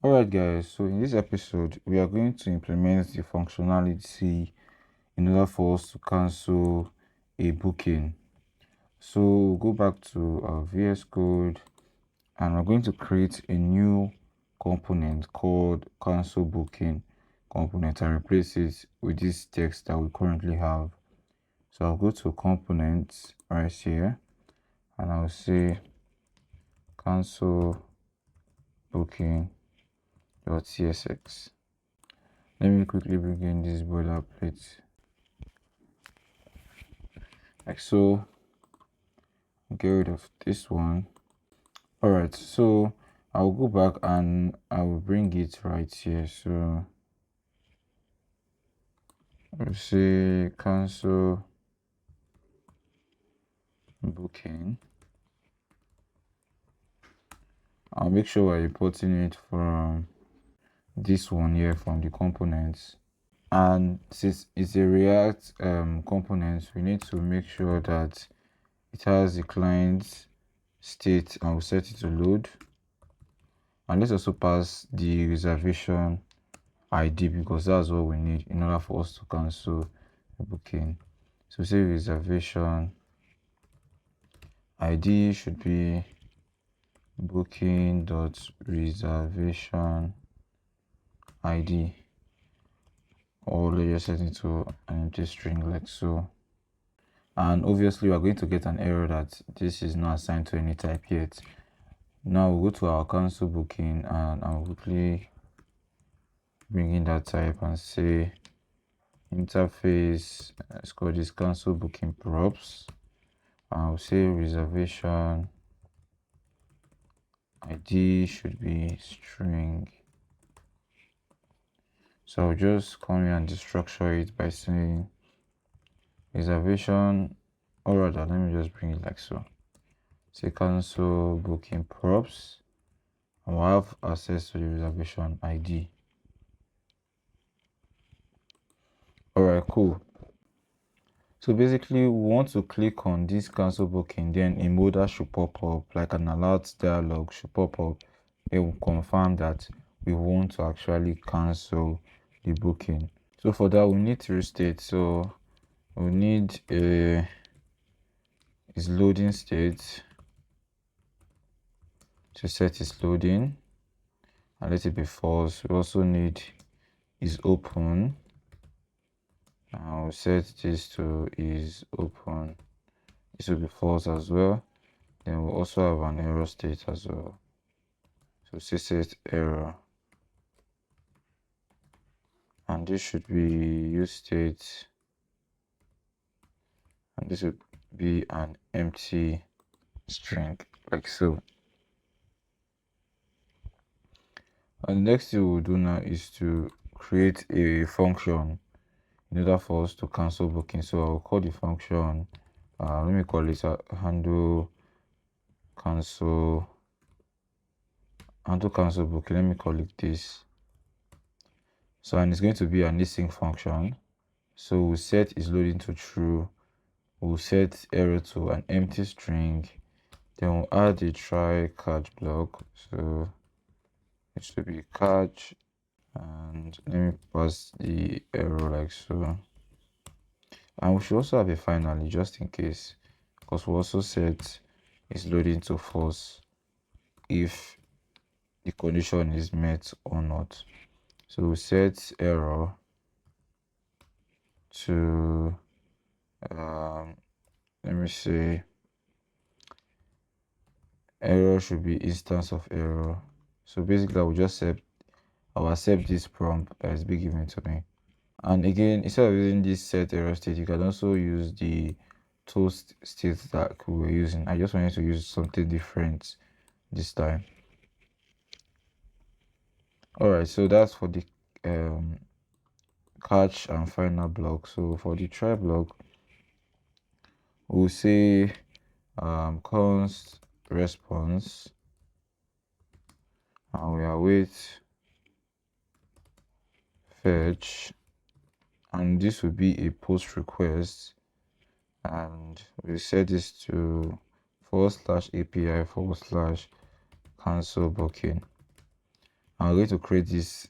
Alright guys, so in this episode we are going to implement the functionality in order for us to cancel a booking. So we'll go back to our VS Code and we're going to create a new component called cancel booking component and replace it with this text that we currently have. So I'll go to components right here and I'll say cancel booking.csx. Let me quickly bring in this boilerplate like so. Get rid of this one. Alright, so I'll go back and I will bring it right here. So we'll say cancel booking. I'll make sure we're importing it from this one here from the components. And since it's a React component, we need to make sure that it has the client state and we'll set it to load. And let's also pass the reservation ID because that's what we need in order for us to cancel the booking. So say reservation ID should be booking.reservation ID, or let's just set it to an empty string like so. And obviously we're going to get an error that this is not assigned to any type yet. Now we'll go to our cancel booking and I'll quickly bring in that type and say interface, let's call this cancel booking props. I'll say reservation ID should be string. So I'll just come here and destructure it by saying reservation, or rather let me just bring it like so. Say cancel booking props and we'll have access to the reservation ID. Alright, cool. So basically we want to click on this cancel booking, then a modal should pop up, like an alert dialog should pop up. It will confirm that we want to actually cancel the booking. So for that we need three states. So we need a is loading state to set its loading and let it be false. We also need is open. I'll set this to is open. This will be false as well. Then we'll also have an error state as well. So set error. And this should be use state. And this would be an empty string like so. And the next thing we'll do now is to create a function in order for us to cancel booking. So I'll call the function, let me call it a handle cancel booking. Let me call it this. So and it's going to be an async function. So we'll set is loading to true. We'll set error to an empty string. Then we'll add a try catch block. So it should be catch, and let me pass the error like so. And we should also have a finally just in case, because we also set is loading to false if the condition is met or not. So we set error to let me say error should be instance of error. So basically I will just accept this prompt that is being given to me. And again, instead of using this set error state, you can also use the toast state that we were using. I just wanted to use something different this time. Alright, so that's for the catch and final block. So for the try block, we'll say const response and we await fetch, and this will be a post request, and we set this to /API/cancel booking. And I'm going to create this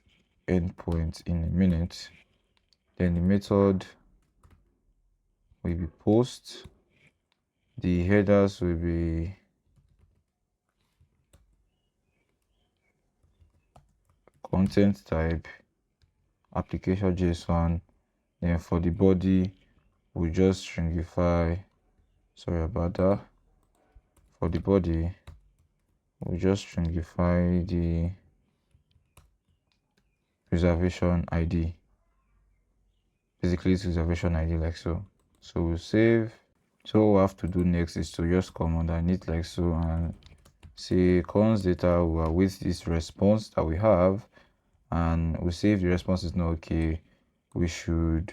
endpoint in a minute. Then the method will be post. The headers will be content type, application JSON. Then for the body, we'll just stringify. Sorry about that. For the body, we'll just stringify the reservation ID. Basically, it's reservation ID like so. So we'll save. So what we have to do next is to just come underneath like so and say cons data will await this response that we have, and we say if the response is not okay, we should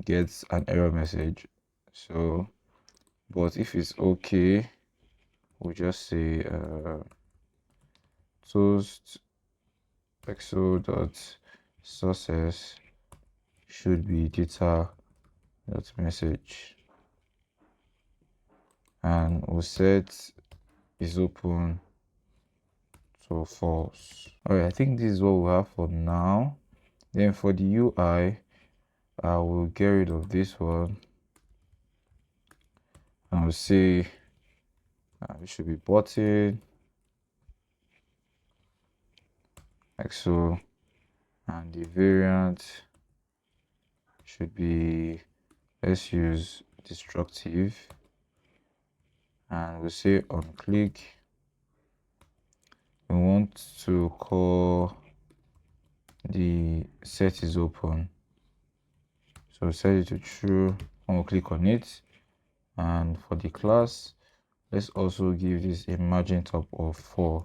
get an error message. So, but if it's okay, we just say toast exo dot sources should be data dot message, and we'll set is open to false. All right, I think this is what we have for now. Then for the UI, I will get rid of this one. I will say it should be button like so, and the variant should be, let's use destructive, and we'll say on click we want to call the set is open, so set it to true when we click on it. And for the class, let's also give this a margin top of 4,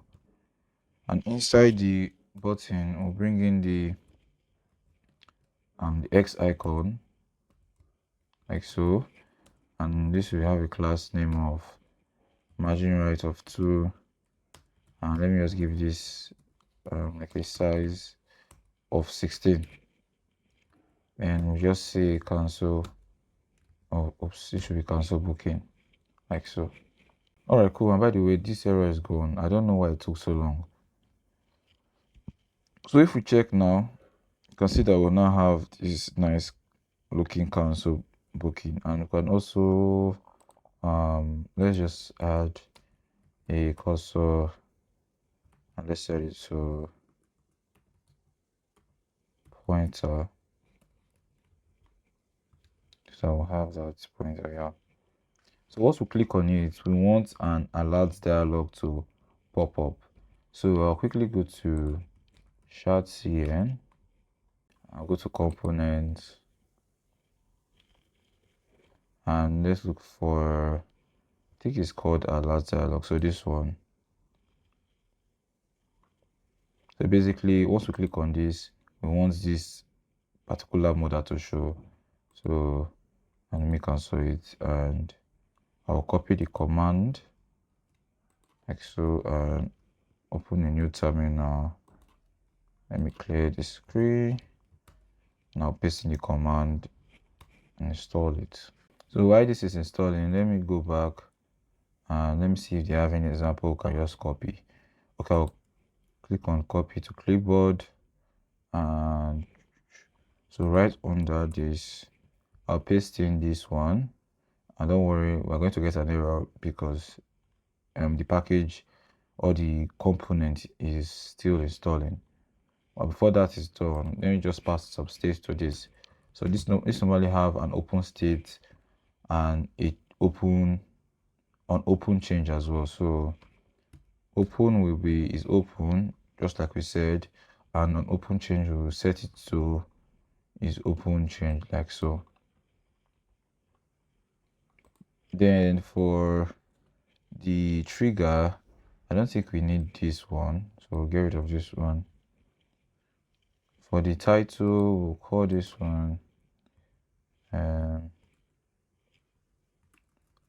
and inside the button we'll bring in the X icon like so, and this will have a class name of margin right of 2, and let me just give this like a size of 16, and we just say cancel. Oh, oops, it should be cancel booking like so. All right, cool. And by the way, this error is gone. I don't know why it took so long. So if we check now, you can see that we'll now have this nice looking cancel booking, and we can also let's just add a cursor and let's set it to pointer, so we'll have that pointer here. So once we click on it, we want an alert dialog to pop up. So I'll quickly go to shard cn, I'll go to components, and let's look for, I think it's called alert dialog, so this one. So basically, once we click on this, we want this particular modal to show. So let me cancel it, and I'll copy the command like so, and open a new terminal. Let me clear the screen. Now paste in the command and install it. So while this is installing, let me go back and let me see if they have any example. Can just copy. Okay, I'll click on copy to clipboard, and so right under this I'll paste in this one, and don't worry, we're going to get an error because the package or the component is still installing. But before that is done, let me just pass some states to this. So this normally have an open state and it open change as well. So open will be is open, just like we said, and on open change we will set it to is open change like so. Then for the trigger, I don't think we need this one, so we'll get rid of this one. For the title, we'll call this one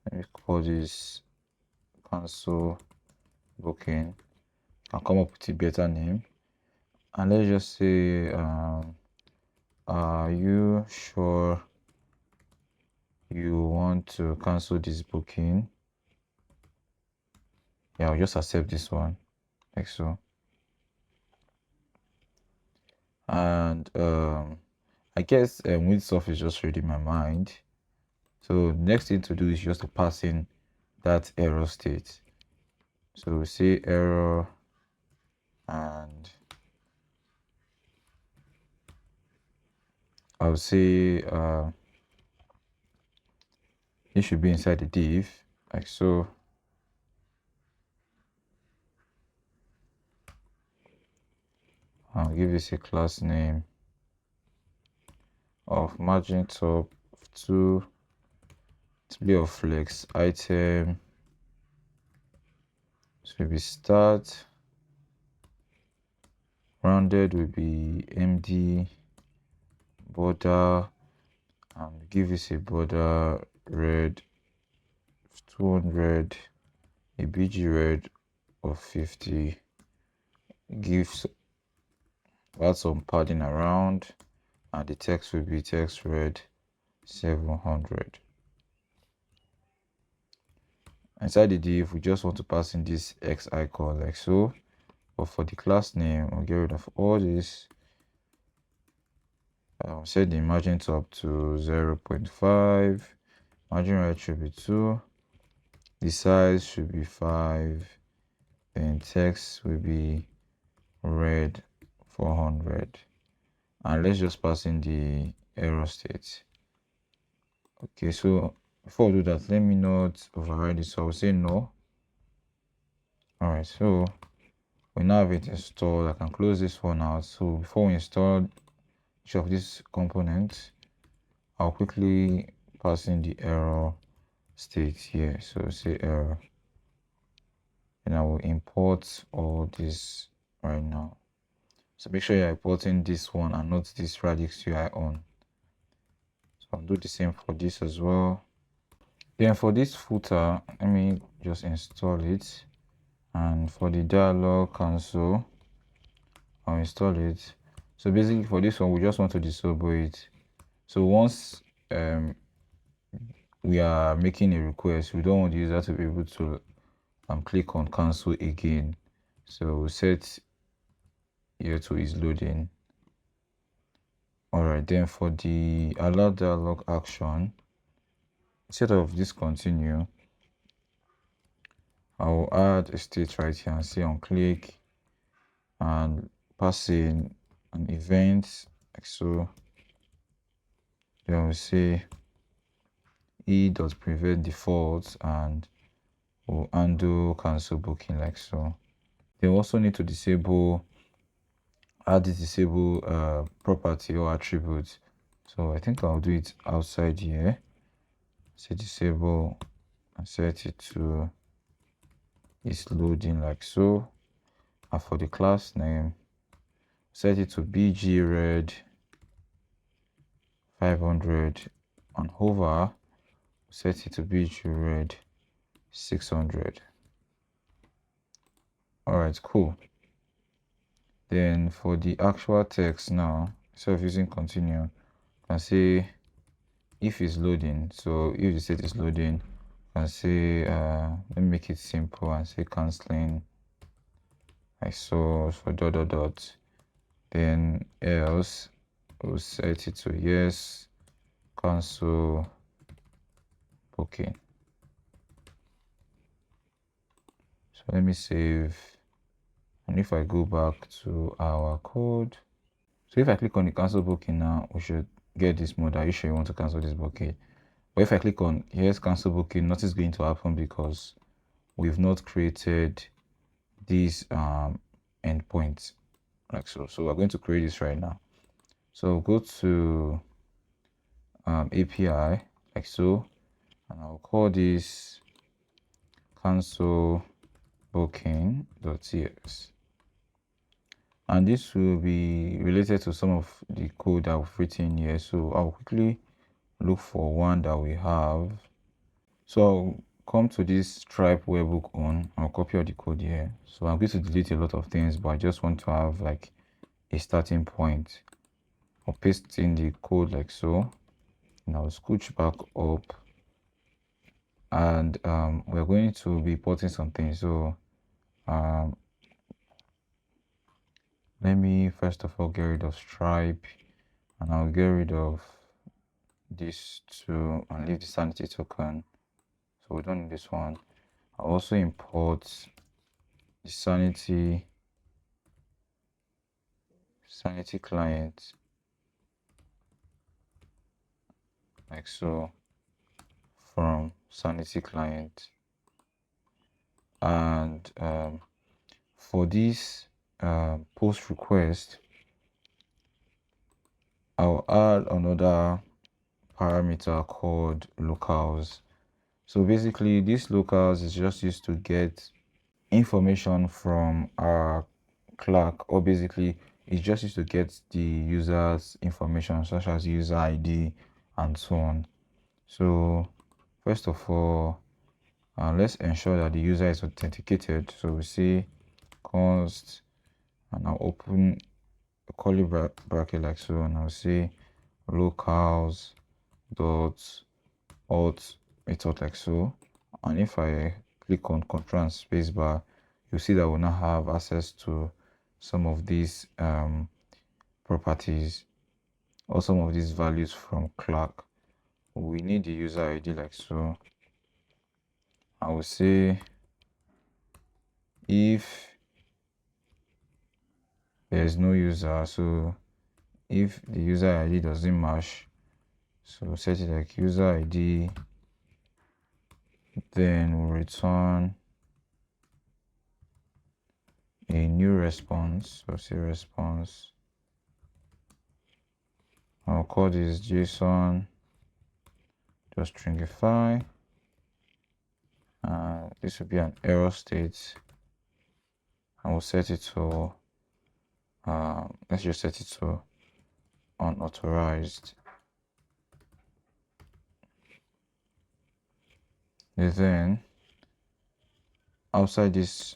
let me call this cancel booking. I'll come up with a better name, and let's just say are you sure you want to cancel this booking? Yeah, I'll just accept this one like so. And I guess with stuff is just reading my mind. So next thing to do is just to pass in that error state. So we say error, and I'll say it should be inside the div, like so. I'll give this a class name of margin top to display of flex item. So will be start, rounded will be md, border, and give this a border red 200, a bg red of 50, gives add some padding around, and the text will be text red 700. Inside the div, we just want to pass in this x icon like so. But for the class name, we'll get rid of all this. Set the margin top to 0.5. Margin right should be 2. The size should be 5. Then text will be red 400. And let's just pass in the error state. Okay, so before we do that, let me not override this. So I'll say no. Alright, so we now have it installed. I can close this one out. So before we install each of these components, I'll quickly pass in the error state here. So say error, and I will import all this right now. So make sure you're importing this one and not this radix UI on. So I'll do the same for this as well. Then for this footer, let me just install it. And for the dialog console, I'll install it. So basically for this one, we just want to disable it. So once we are making a request, we don't want the user to be able to click on cancel again. So we'll set here to is loading. Alright, then for the allow dialog action, instead of discontinue, I'll add a state right here and say on click and pass in an event like so. Then we'll say e.prevent default and we'll undo cancel booking like so. They also need to add the disable property or attribute. So I think I'll do it outside here. Say disable and set it to is loading like so. And for the class name, set it to bg red 500 and hover set it to bg red 600. Alright, cool. Then for the actual text now, instead of using continue, I can say if it's loading. So if the state is loading, I can say let me make it simple and say canceling like so for dot dot dot. Then else we'll set it to yes, cancel booking. So let me save, and if I go back to our code, so if I click on the cancel booking now, we should get this mode. Are you sure you want to cancel this booking? But if I click on here's cancel booking, nothing is going to happen because we've not created these endpoints like so. So we're going to create this right now. So go to API like so, and I'll call this cancel booking.ts, and this will be related to some of the code that we've written here. So I'll quickly look for one that we have. So I'll come to this stripe webhook on, I'll copy all the code here. So I'm going to delete a lot of things, but I just want to have like a starting point. I'll paste in the code like so, and I'll scooch back up, and we're going to be porting something. So let me first of all get rid of stripe, and I'll get rid of these two and leave the sanity token. So we don't need this one. I'll also import the sanity client like so from sanity client. And for this post request, I'll add another parameter called locals. So basically this locals is just used to get information from our clerk, or basically it's just used to get the user's information such as user ID and so on. So first of all, let's ensure that the user is authenticated. So we say const, and I'll open a curly bracket like so, and I'll say locals dot alt method like so. And if I click on Ctrl and spacebar, you'll see that we'll now have access to some of these properties or some of these values from clerk. We need the user ID like so. I will say if there's no user, so if the user ID doesn't match, so set it like user ID, then we'll return a new response. So say response, I'll call this JSON, just stringify. This will be an error state, and we'll set it to let's just set it to unauthorized. And then outside this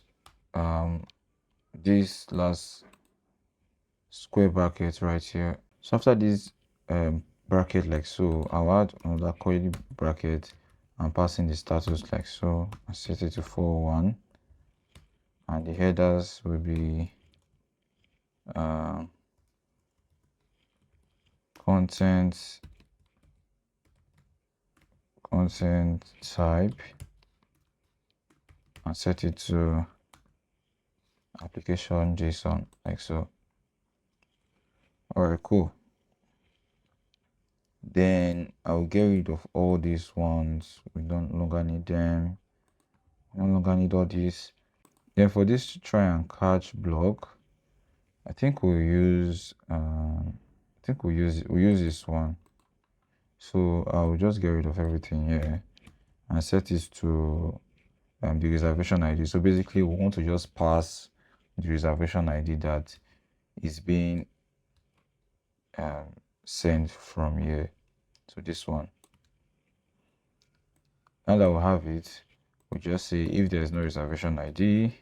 this last square bracket right here, so after this bracket like so, I'll add another curly bracket and pass in the status like so, and set it to 401, and the headers will be content type, and set it to application JSON like so. Alright, cool. Then I'll get rid of all these ones. We don't longer need them. We no longer need all this. Then for this try and catch block, I think we'll use we'll use this one. So I'll just get rid of everything here and set it to the reservation ID. So basically we want to just pass the reservation ID that is being sent from here. So this one. Now that we have it, we just say if there's no reservation ID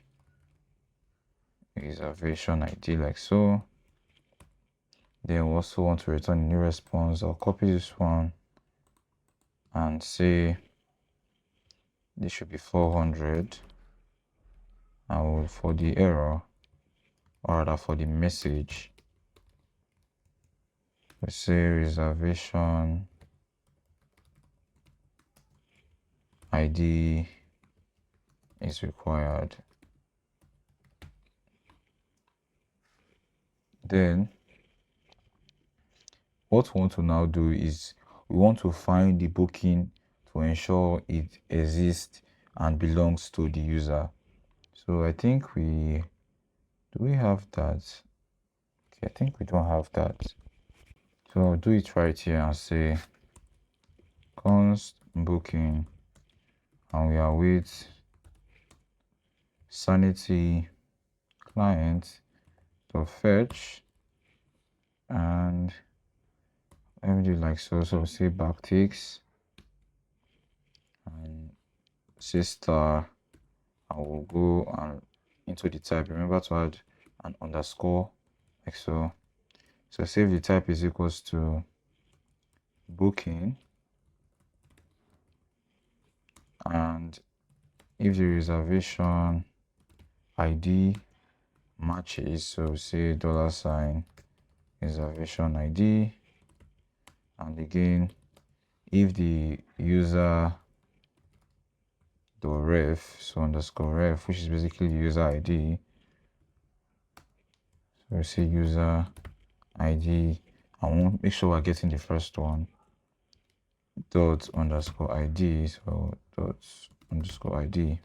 like so. Then we also want to return a new response. I'll copy this one and say this should be 400. And for the error, or rather for the message, we say reservation ID is required. Then what we want to now do is we want to find the booking to ensure it exists and belongs to the user. So I think do we have that? Okay, I think we don't have that. So I'll do it right here and say const booking, and we are with sanity client to fetch, and let me do like so. So say backticks and say star, and we'll go and into the type. Remember to add an underscore like so. So say if the type is equals to booking, and if the reservation ID matches, so say $ reservation ID, and again if the user ref, so _ref, which is basically the user ID, so we say user ID, I want make sure we're getting the first one, ._ID, so ._ID.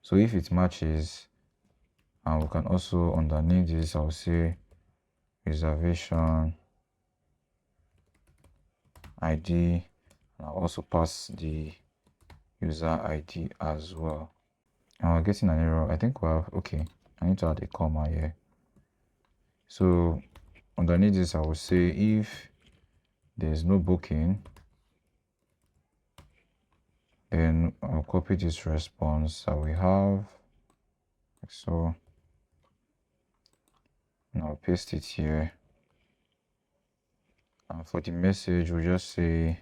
So if it matches, and we can also underneath this, I'll say reservation ID, and I'll also pass the user ID as well. And we're getting an error. I think we have, okay, I need to add a comma here. So underneath this, I will say if there's no booking, then I'll copy this response that we have, like so, and I'll paste it here. And for the message, we'll just say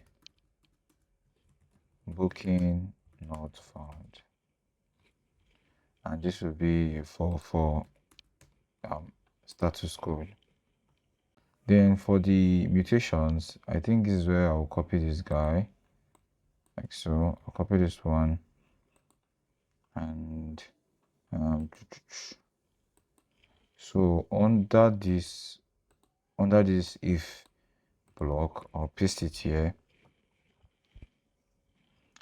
booking not found, and this will be for status code. Then for the mutations, I think this is where I'll copy this guy, like so. I'll copy this one, and so under this if block, I'll paste it here.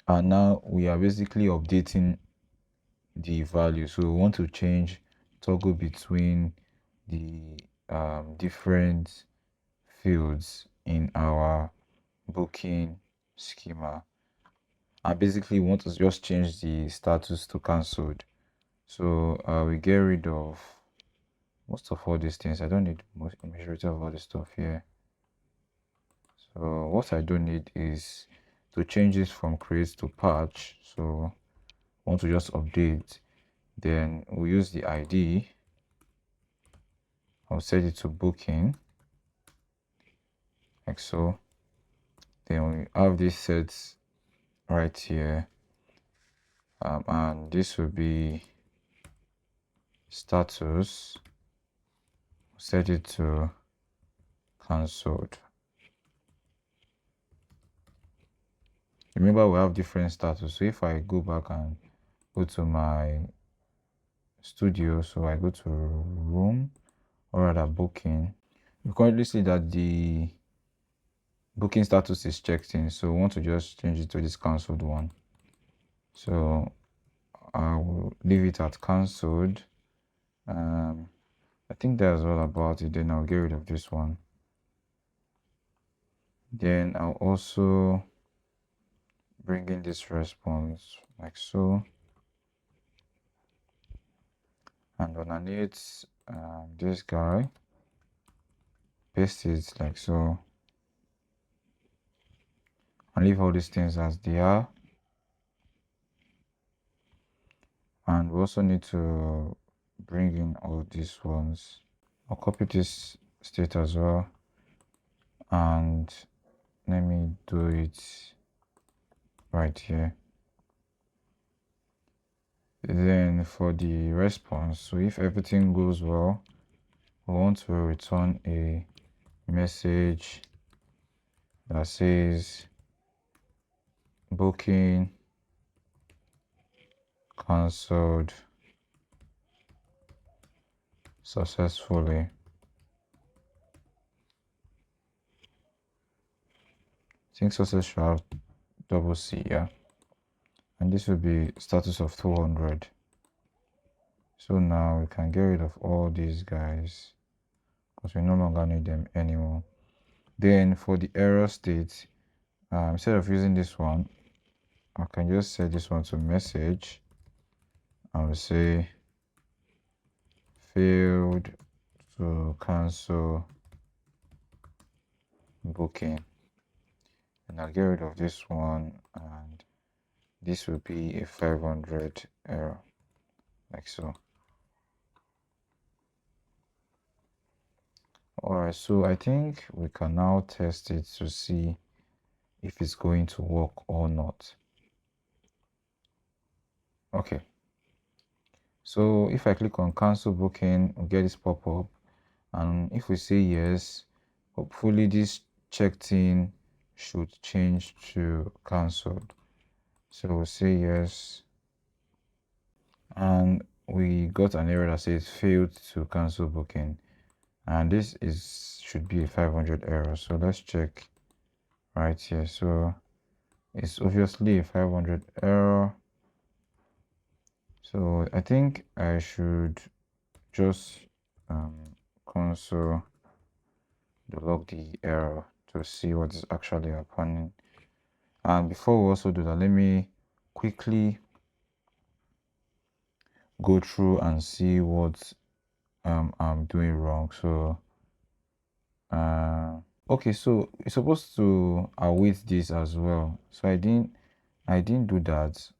And now we are basically updating the value. So we want to change toggle between the different fields in our booking schema. I basically want to just change the status to cancelled. So we get rid of most of all these things. I don't need majority of all this stuff here. So what I do need is to change this from create to patch. So I want to just update. Then we'll use the ID. I'll set it to booking, like so. Then we have this set right here, and this will be status. Set it to cancelled. Remember, we have different status. So if I go back and go to my studio, so I go to room, or rather booking, you currently see that the booking status is checked in, so we want to just change it to this cancelled one. So I will leave it at cancelled. I think that's all about it. Then I'll get rid of this one. Then I'll also bring in this response, like so, and underneath this guy, paste it like so, and leave all these things as they are. And we also need to bring in all these ones. I'll copy this state as well, and let me do it right here. Then for the response, so if everything goes well, we want to return a message that says booking cancelled successfully. I think success should have C, yeah. And this will be status of 200. So now we can get rid of all these guys because we no longer need them anymore. Then for the error state, instead of using this one, I can just set this one to message. I will say failed to cancel booking, and I'll get rid of this one, and this will be a 500 error, like so. Alright, so I think we can now test it to see if it's going to work or not. Okay, So if I click on cancel booking, we'll get this pop-up, and if we say yes, hopefully this checked in should change to cancelled. So we'll say yes, and we got an error that says failed to cancel booking, and this is should be a 500 error. So let's check right here. So it's obviously a 500 error. So I think I should just console log the error to see what is actually happening. And before we also do that, let me quickly go through and see what I'm doing wrong. So okay, so it's supposed to await this as well, so I didn't do that.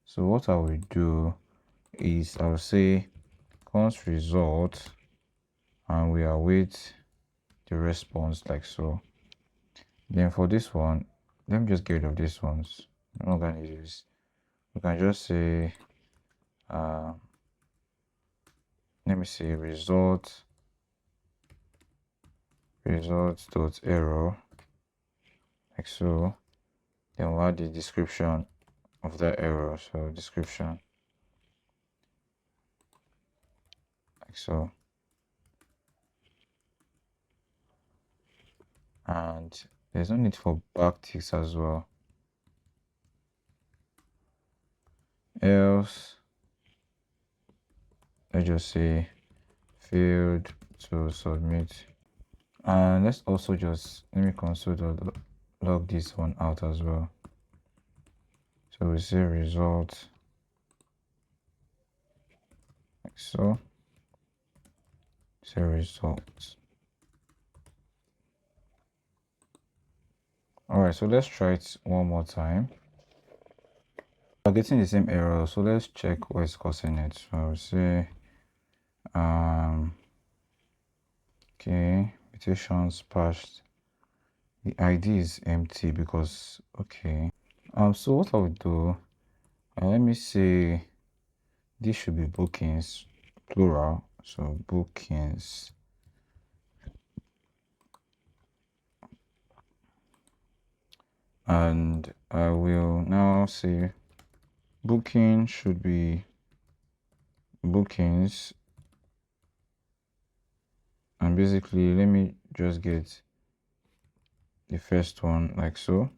So what I will do is I'll say const result, and we await the response like so. Then for this one, let me just get rid of these ones. I'm not gonna use this. We can just say let me see result dot error like so. Then we'll add the description of that error. So description like so. And there's no need for backticks as well. Else, let's just say failed to submit. And let's also just let me log this one out as well. So we say result like so. Say results. Alright, so let's try it one more time. We're getting the same error, so let's check what is causing it. So I'll say okay, invitations passed. The ID is empty because okay. So what I would do, let me say this should be bookings plural, so bookings. And I will now say booking should be bookings, and basically let me just get the first one like so.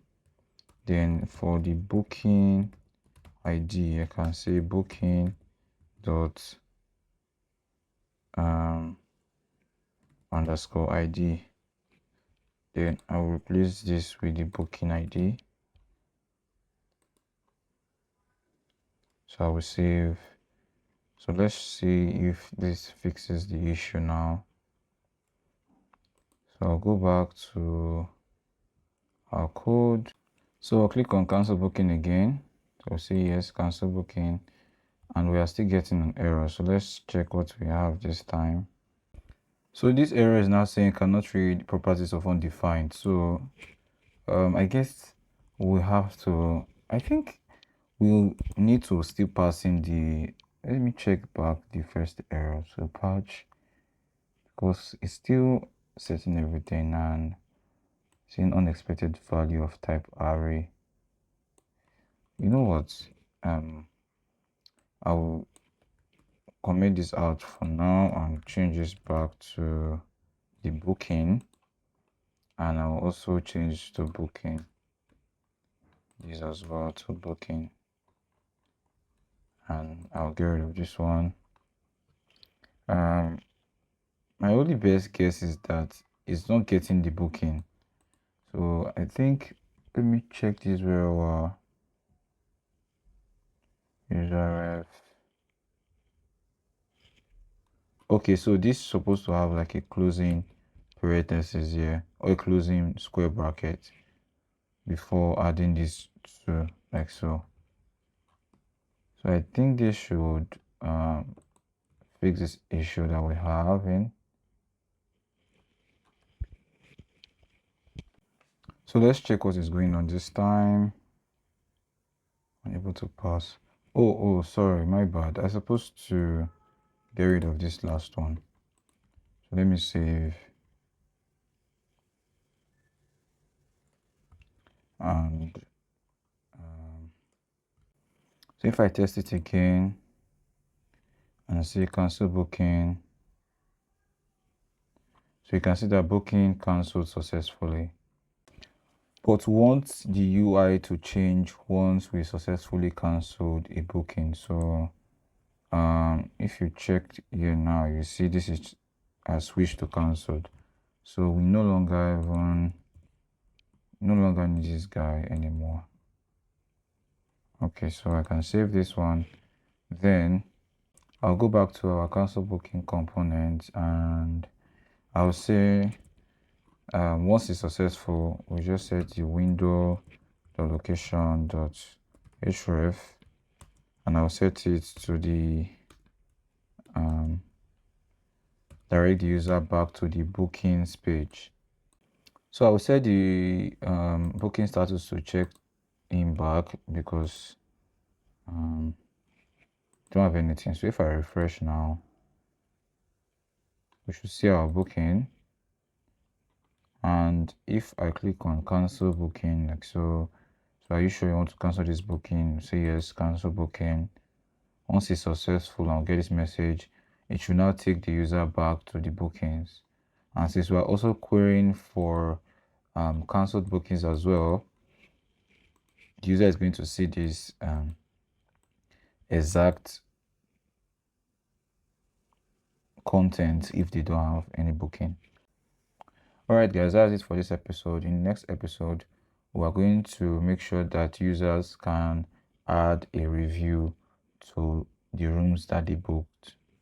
Then for the booking ID, I can say booking dot underscore ID. Then I will replace this with the booking ID. So I will save. So let's see if this fixes the issue now. So I'll go back to our code. So I'll click on cancel booking again. So I'll say yes, cancel booking, and we are still getting an error. So let's check what we have this time. So this error is now saying cannot read properties of undefined. So I guess we have to, I think we'll need to still pass in the, let me check back the first error. So patch, because it's still setting everything and seeing unexpected value of type array. You know what? I'll comment this out for now and change this back to the booking, and I'll also change to booking this as well to booking, and I'll get rid of this one. My only best guess is that it's not getting the booking, so I think let me check this very well. User ref. Okay, so this is supposed to have like a closing parenthesis here or a closing square bracket before adding this to like so. So I think this should fix this issue that we have in. So let's check what is going on this time. Unable to pass. Oh, sorry, my bad. I'm supposed to get rid of this last one. So let me save. And so if I test it again and say cancel booking, so you can see that booking cancelled successfully. But want the UI to change once we successfully cancelled a booking. So if you check here now, you see this is a switch to cancelled. So we no longer need this guy anymore. Okay, so I can save this one. Then I'll go back to our cancel booking component and I'll say once it's successful, we just set the window the location dot href and I'll set it to the direct the user back to the bookings page. So I will set the booking status to check in back because don't have anything. So if I refresh now, we should see our booking. And if I click on cancel booking, like so are you sure you want to cancel this booking? Say yes, cancel booking. Once it's successful, I'll get this message. It should now take the user back to the bookings. And since we're also querying for cancelled bookings as well, the user is going to see this exact content if they don't have any booking. Alright guys, that's it for this episode. In the next episode, we are going to make sure that users can add a review to the rooms that they booked.